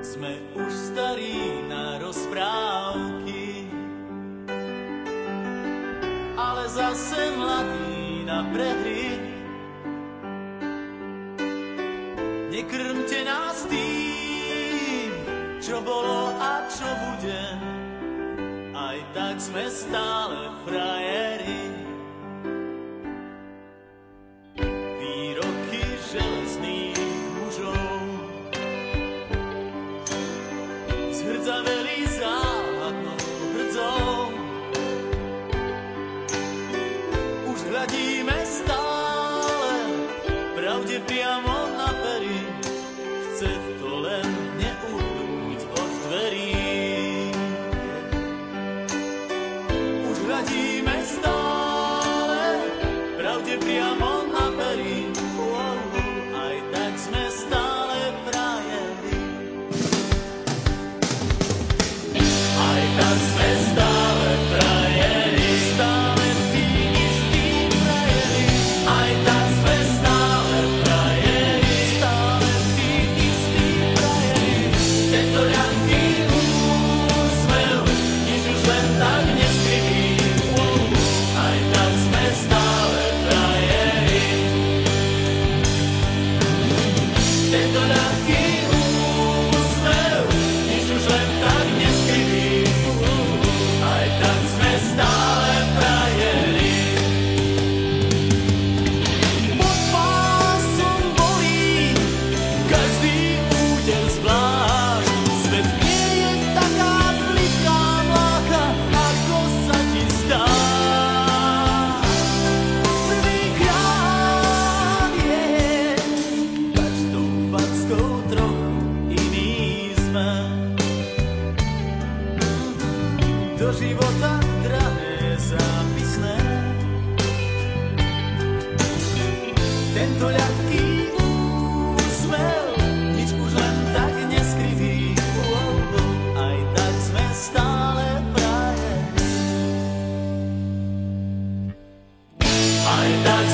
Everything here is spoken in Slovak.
Sme už starí na rozprávky, ale zase mladí na prehry. Nekrmte nás tým, čo bolo a čo bude, aj tak sme stále frajeri. Výroky železných mužov zhrdzaveli záhadnou hrdzou. Už hľadíme stále pravde priamo na pery, chce to len neuhnúť od dverí. Už hľadíme stále pravde priamo na pery, aj tak sme stále frajeri. Aj tak sme stále frajeri, stále tí istí frajeri. Aj tak sme stále frajeri, stále tí istí frajeri. Tento ľahký úsmev, nič už len tak neskryví. Aj tak sme stále frajeri. Tento ľahký úsmev, nič už len tak neskryví. Aj tak sme stále frajeri. Pod pásom bolí každý úder zvlášť. Svet nie je taká pliká mláka, ako sa ti zdá. Prvýkrát je každou fackou trochu iný sme. Do života drahé zápisné. Tento ľahký úsmev, nič už len tak neskriví. Aj tak sme stále frajeri. Aj tak